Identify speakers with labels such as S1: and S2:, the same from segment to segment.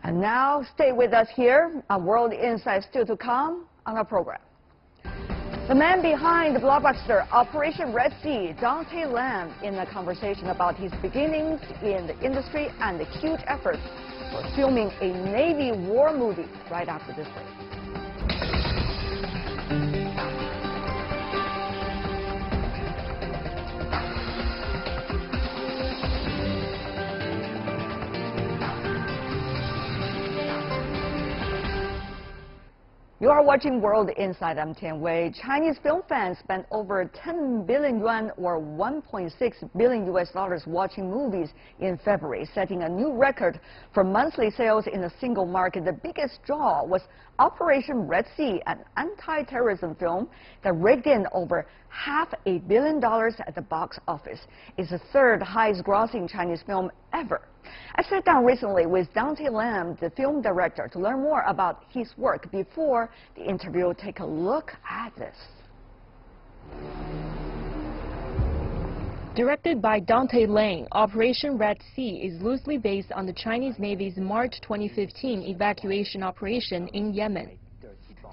S1: And now, stay with us here on World Insight, still to come on our program. The man behind the blockbuster Operation Red Sea, Dante Lam, in a conversation about his beginnings in the industry and the huge efforts for filming a Navy war movie right after this break. You are watching World Insight. I'm Tian Wei. Chinese film fans spent over 10 billion yuan or $1.6 billion watching movies in February, setting a new record for monthly sales in a single market. The biggest draw was Operation Red Sea, an anti-terrorism film that raked in over $500 million at the box office. It's the third highest grossing Chinese film ever. I sat down recently with Dante Lam, the film director, to learn more about his work. Before the interview, take a look at this.
S2: Directed by Dante Lam, Operation Red Sea is loosely based on the Chinese Navy's March 2015 evacuation operation in Yemen.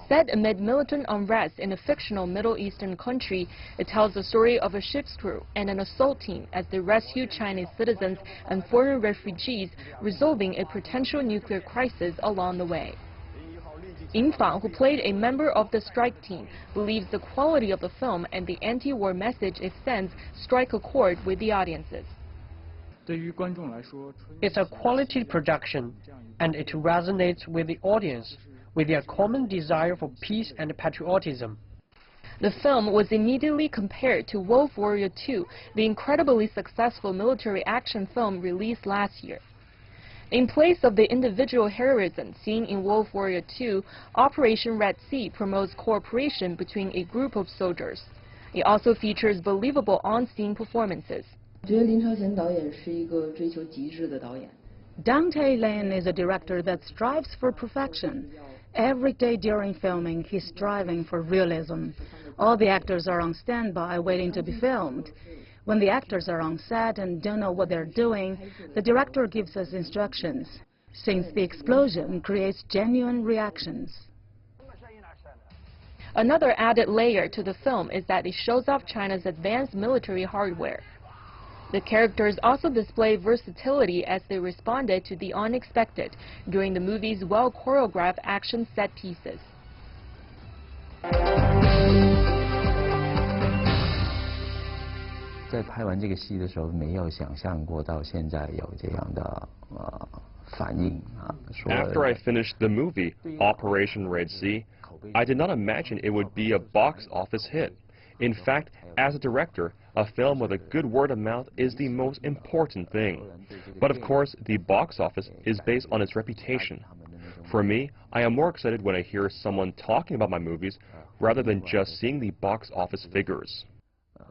S2: Set amid militant unrest in a fictional Middle Eastern country, it tells the story of a ship's crew and an assault team as they rescue Chinese citizens and foreign refugees, resolving a potential nuclear crisis along the way. Ying Fang, who played a member of the strike team, believes the quality of the film and the anti-war message it sends strike a chord with the audiences.
S3: It's a quality production, and it resonates with the audience, with their common desire for peace and patriotism.
S2: The film was immediately compared to Wolf Warrior 2, the incredibly successful military action film released last year. In place of the individual heroism seen in Wolf Warrior 2, Operation Red Sea promotes cooperation between a group of soldiers. It also features believable on-scene performances.
S4: Dante Lam is a director that strives for perfection. Every day during filming, he's striving for realism. All the actors are on standby waiting to be filmed. When the actors are on set and don't know what they're doing, the director gives us instructions, since the explosion creates genuine reactions.
S2: Another added layer to the film is that it shows off China's advanced military hardware. The characters also display versatility as they responded to the unexpected during the movie's well-choreographed action set pieces.
S5: 在拍完这个戏的时候，没有想象过到现在有这样的反应啊。
S6: After I finished the movie Operation Red Sea, I did not imagine it would be a box office hit. In fact, as a director, a film with a good word of mouth is the most important thing. But of course, the box office is based on its reputation. For me, I am more excited when I hear someone talking about my movies rather than just seeing the box office figures.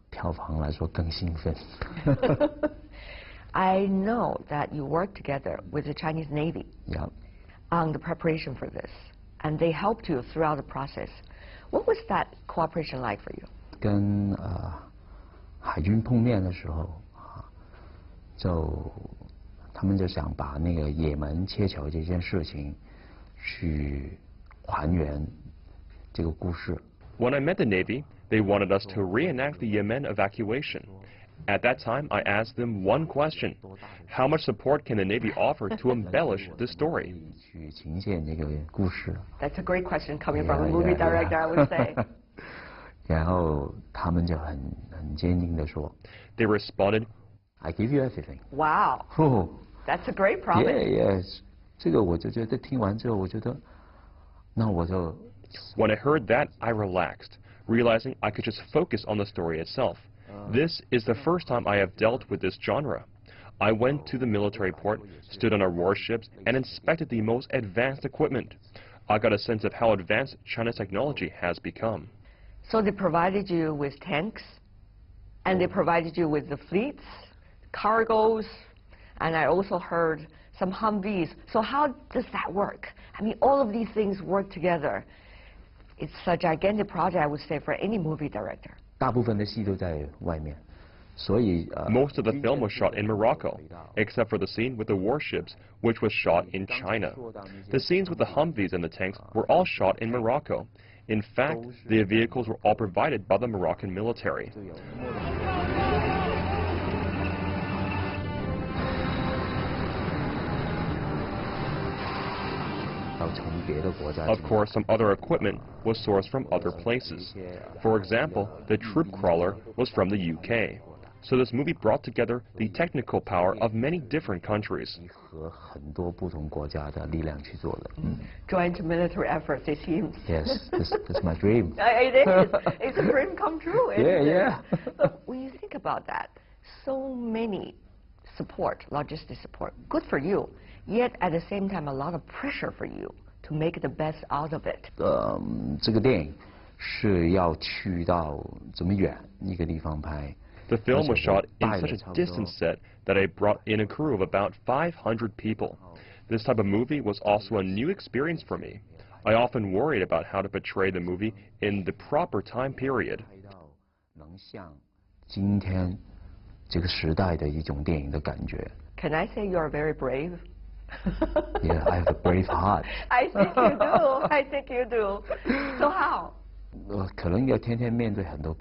S5: 票房来说更兴奋。
S1: I know that you work together with the Chinese Navy on the preparation for this, and they helped you throughout the process. What was that cooperation like for you?
S5: 跟海军碰面的时候他们就想把那个也门切球这件事情去还原这个故事。
S6: When I met the Navy, they wanted us to reenact the Yemen evacuation. At that time, I asked them one question: how much support can the Navy offer to embellish the story?
S5: 去呈现这个故事。
S1: That's a great question coming from a movie director, I would say.
S5: 然后他们就很坚定地说
S6: They responded,
S5: I give you everything.
S1: Wow. That's a great promise.
S5: Yes. 这个我就觉得听完之后，我觉得那我就
S6: When I heard that, I relaxed, realizing I could just focus on the story itself. This is the first time I have dealt with this genre. I went to the military port, stood on our warships, and inspected the most advanced equipment. I got a sense of how advanced China's technology has become.
S1: So they provided you with tanks, and they provided you with the fleets, cargoes, and I also heard some Humvees. So how does that work? I mean, all of these things work together. It's a gigantic project, I would say, for any movie director.
S5: 大部分的戏都在外面，
S6: Most of the film was shot in Morocco, except for the scene with the warships, which was shot in China. The scenes with the Humvees and the tanks were all shot in Morocco. In fact, the vehicles were all provided by the Moroccan military. Of course, some other equipment was sourced from other places. For example, the troop crawler was from the UK. So this movie brought together the technical power of many different countries.
S1: Joint military efforts, it seems.
S5: Yes, that's my dream.
S1: It is. It's a dream come true, isn't it?
S5: Yeah.
S1: But when you think about that, so many support, logistic support, good for you, yet at the same time a lot of pressure for you to make the best out of it.
S5: 这个电影是要去到这么远一个地方拍。
S6: The film was shot in such a distant set that I brought in a crew of about 500 people. This type of movie was also a new experience for me. I often worried about how to portray the movie in the proper time period.
S5: 能像今天这个时代的一种电影的感觉。
S1: Can I say you are very brave?
S5: Yeah, I have a brave heart.
S1: I think you do. I think you do. So how?
S5: 可能要天天面对很多。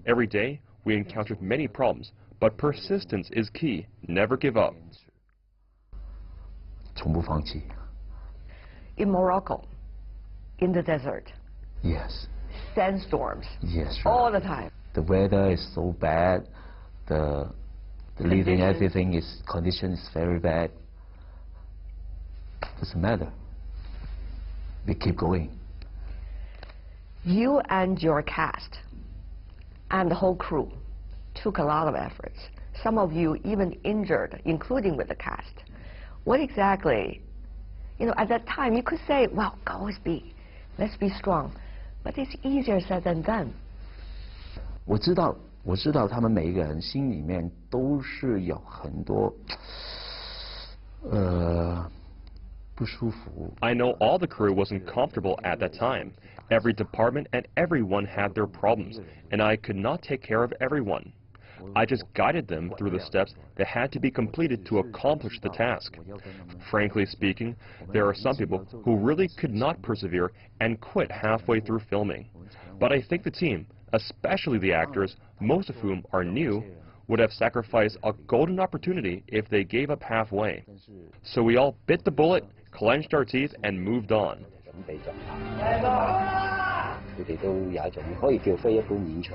S6: Every day, we encountered many problems, but persistence is key. Never give up.
S5: 从不放弃。
S1: In Morocco, in the desert.
S5: Yes.
S1: Sandstorms.
S5: Yes. Right.
S1: All the time.
S5: The weather is so bad. The living everything is condition is very bad. Doesn't matter. We keep going.
S1: You and your cast and the whole crew took a lot of efforts. Some of you even injured, including with the cast. What exactly, at that time you could say, well, always let's be strong. But it's easier said than done.
S5: 我知道他们每一个人心里面都是有很多不舒服。
S6: I know all the crew wasn't comfortable at that time. Every department and everyone had their problems, and I could not take care of everyone. I just guided them through the steps that had to be completed to accomplish the task. Frankly speaking, there are some people who really could not persevere and quit halfway through filming. But I think the team, especially the actors, most of whom are new, would have sacrificed a golden opportunity if they gave up halfway. So we all bit the bullet, clenched our teeth, and moved on.
S5: 佢哋都有一種可以叫非一般演出。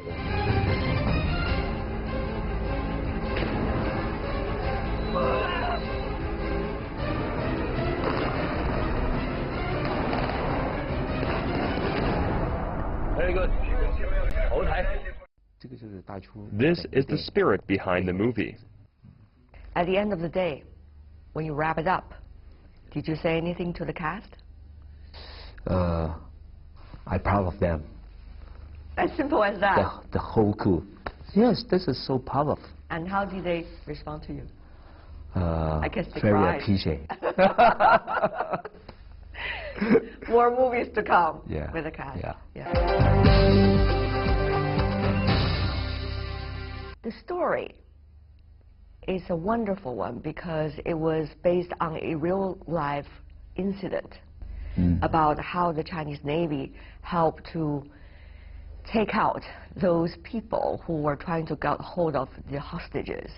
S7: Very good. 好睇。
S6: This is the spirit behind the movie.
S1: At the end of the day, when you wrap it up, did you say anything to the cast?
S5: I'm proud of them.
S1: As simple as that.
S5: The whole crew. Yes, this is so powerful.
S1: And how did they respond to you? I guess they
S5: very
S1: cried.
S5: appreciate.
S1: More movies to come
S5: Yeah.
S1: with the cast.
S5: Yeah.
S1: The story is a wonderful one because it was based on a real-life incident about how the Chinese Navy helped to take out those people who were trying to get hold of the hostages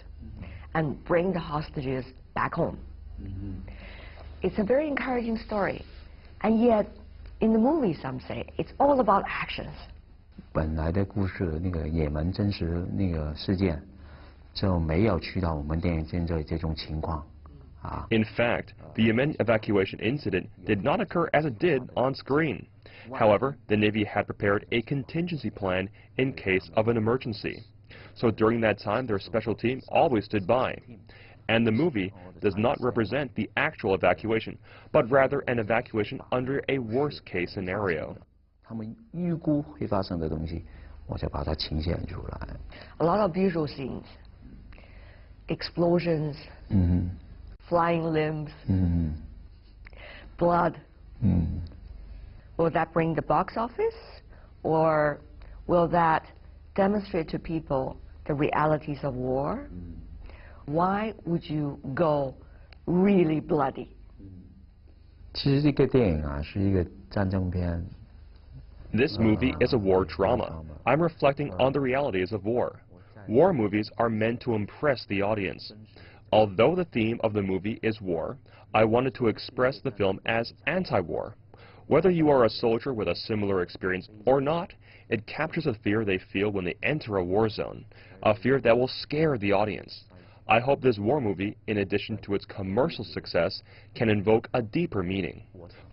S1: and bring the hostages back home. It's a very encouraging story, and yet in the movie some say it's all about actions.
S5: 本来的故事那个也门真实那个事件，就没有去到我们电影现在这种情况，啊。
S6: In fact, the Yemen evacuation incident did not occur as it did on screen. However, the Navy had prepared a contingency plan in case of an emergency. So during that time, their special team always stood by. And the movie does not represent the actual evacuation, but rather an evacuation under a worst-case scenario.
S5: 他们预估会发生的东西，我就把它呈现出来。
S1: A lot of visual scenes, explosions, flying limbs, blood. Will that bring the box office, or will that demonstrate to people the realities of war? Why would you go really bloody?
S5: 其实这个电影啊是一个战争片。
S6: This movie is a war drama. I'm reflecting on the realities of war. War movies are meant to impress the audience. Although the theme of the movie is war, I wanted to express the film as anti-war. Whether you are a soldier with a similar experience or not, it captures a fear they feel when they enter a war zone, a fear that will scare the audience. I hope this war movie, in addition to its commercial success, can invoke a deeper meaning.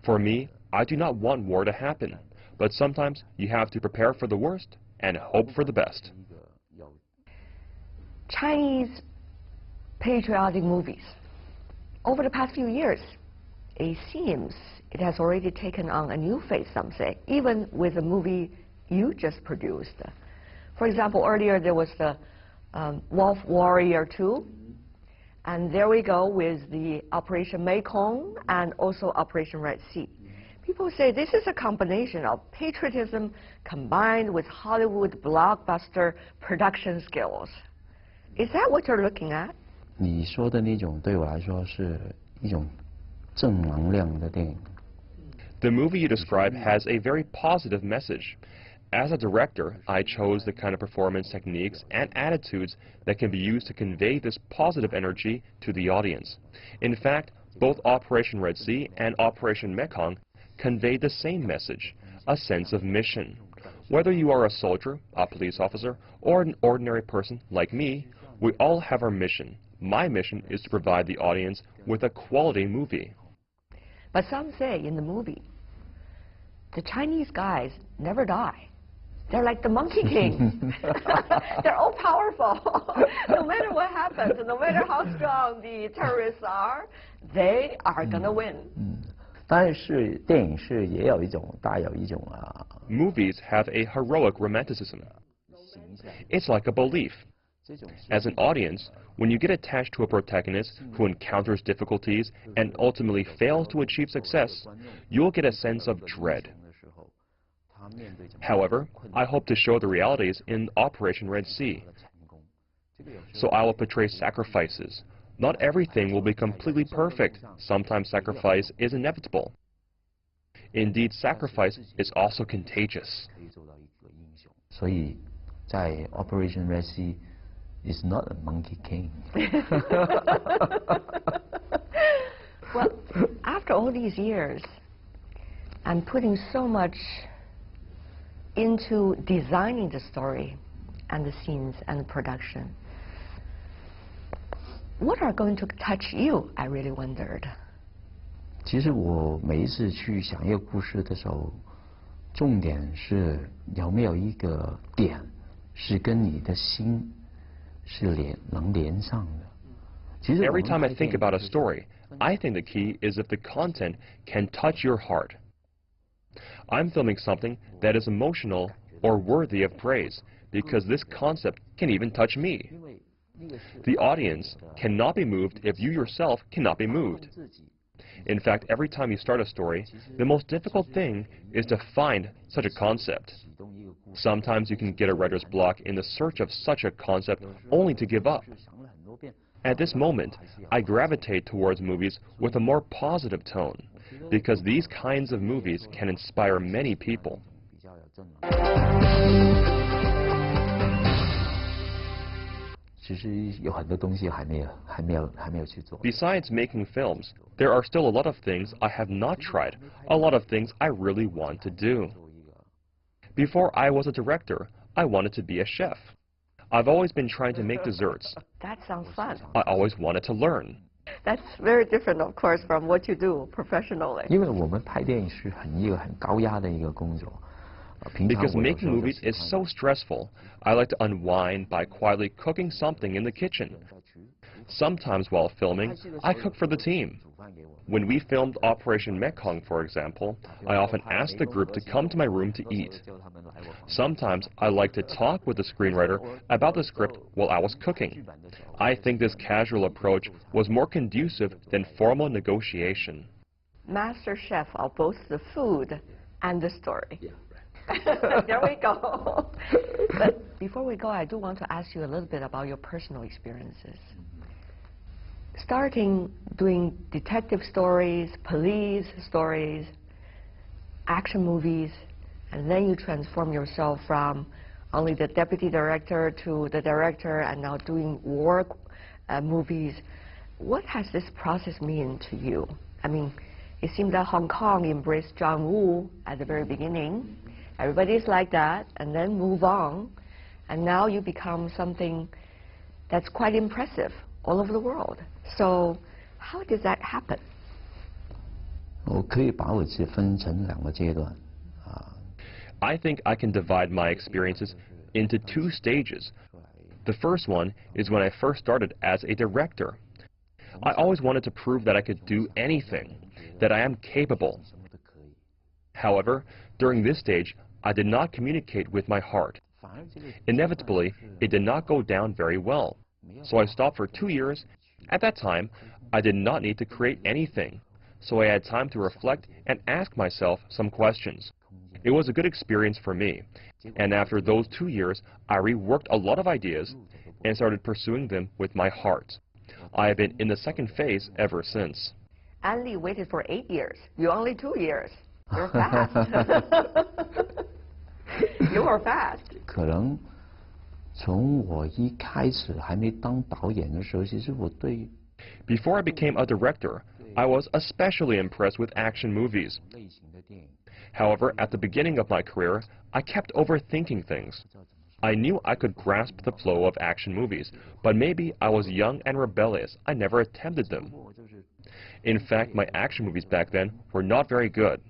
S6: For me, I do not want war to happen, but sometimes you have to prepare for the worst and hope for the best.
S1: Chinese patriotic movies. Over the past few years, it seems it has already taken on a new face, some say, even with the movie you just produced. For example, earlier there was the Wolf Warrior 2, and there we go with the Operation Mekong and also Operation Red Sea. People say this is a combination of patriotism combined with Hollywood blockbuster production skills. Is that what you're looking at?
S5: 你说的那种对我来说是一种正能量的电影。
S6: The movie you describe has a very positive message. As a director, I chose the kind of performance techniques and attitudes that can be used to convey this positive energy to the audience. In fact, both Operation Red Sea and Operation Mekong conveyed the same message, a sense of mission. Whether you are a soldier, a police officer, or an ordinary person like me, we all have our mission. My mission is to provide the audience with a quality movie.
S1: But some say in the movie, the Chinese guys never die. They're like the Monkey King. They're all powerful. No matter what happens, no matter how strong the terrorists are, they are gonna win.
S5: 但是电影是也有一种带有一种
S6: Movies have a heroic romanticism. It's like a belief. As an audience, when you get attached to a protagonist who encounters difficulties and ultimately fails to achieve success, you'll get a sense of dread. However, I hope to show the realities in Operation Red Sea. So I will portray sacrifices. Not everything will be completely perfect. Sometimes sacrifice is inevitable. Indeed, sacrifice is also contagious.
S5: 所以在 Operation Red Sea is not a Monkey King.
S1: Well, after all these years, and putting so much into designing the story and the scenes and the production, what are going to touch you? I really wondered.
S5: 其实我每一次去想一个故事的时候，重点是有没有一个点是跟你的心是能连上的。其实
S6: Every time I think about a story, I think the key is if the content can touch your heart. I'm filming something that is emotional or worthy of praise because this concept can even touch me. The audience cannot be moved if you yourself cannot be moved. In fact, every time you start a story, the most difficult thing is to find such a concept. Sometimes you can get a writer's block in the search of such a concept only to give up. At this moment, I gravitate towards movies with a more positive tone, because these kinds of movies can inspire many people. Besides making films, there are still a lot of things I have not tried, a lot of things I really want to do. Before I was a director, I wanted to be a chef. I've always been trying to make desserts.
S1: That sounds fun.
S6: I always wanted to learn.
S1: That's very different, of course, from what you do professionally.
S5: 因为我们拍电影是一个很高压的一个工作。
S6: Because making movies is so stressful, I like to unwind by quietly cooking something in the kitchen. Sometimes while filming, I cook for the team. When we filmed Operation Mekong, for example, I often asked the group to come to my room to eat. Sometimes I like to talk with the screenwriter about the script while I was cooking. I think this casual approach was more conducive than formal negotiation.
S1: Master chef of both the food and the story. There we go. But Before we go, I do want to ask you a little bit about your personal experiences. Starting doing detective stories, police stories, action movies, and then you transform yourself from only the deputy director to the director and now doing war movies. What has this process mean to you? I mean, it seemed that Hong Kong embraced John Woo at the very beginning. Everybody's like that, and then move on. And now you become something that's quite impressive all over the world. So how did that happen?
S5: 我可以把我自己分成2个阶段。
S6: I think I can divide my experiences into 2 stages. The first one is when I first started as a director. I always wanted to prove that I could do anything, that I am capable. However, during this stage, I did not communicate with my heart. Inevitably, it did not go down very well. So I stopped for 2 years. At that time, I did not need to create anything. So I had time to reflect and ask myself some questions. It was a good experience for me. And after those 2 years, I reworked a lot of ideas and started pursuing them with my heart. I have been in the second phase ever since.
S1: Ali waited for 8 years. You only 2 years. You're fast. You are fast.
S5: 可能从我一开始还没当导演的时候，其实我对
S6: Before I became a director, I was especially impressed with action movies. However, at the beginning of my career, I kept overthinking things. I knew I could grasp the flow of action movies, but maybe I was young and rebellious. I never attempted them. In fact, my action movies back then were not very good.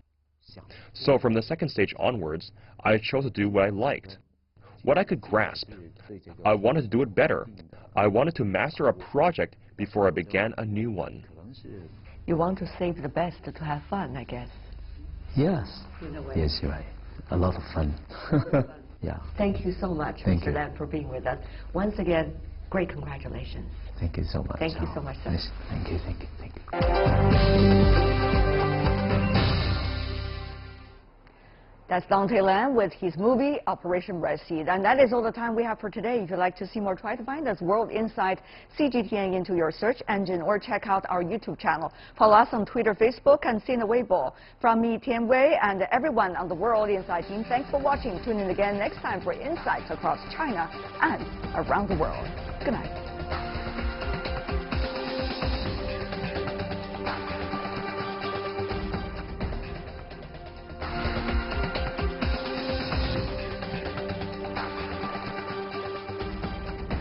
S6: So from the second stage onwards, I chose to do what I liked, what I could grasp. I wanted to do it better. I wanted to master a project before I began a new one.
S1: You want to save the best to have fun, I guess.
S5: Yes. Yes, you're right. A lot of fun. Yeah.
S1: Thank you so much,
S5: Thank
S1: Mr.
S5: you.
S1: Lam, for being with us. Once again, great congratulations.
S5: Thank you so much.
S1: Thank you so much, sir.
S5: Yes. Thank you, thank you, thank you.
S1: That's Dante Lam with his movie, Operation Red Sea. And that is all the time we have for today. If you'd like to see more, try to find us World Insight CGTN into your search engine or check out our YouTube channel. Follow us on Twitter, Facebook, and Sina Weibo. From me, Tian Wei, and everyone on the World Insight team, thanks for watching. Tune in again next time for insights across China and around the world. Good night.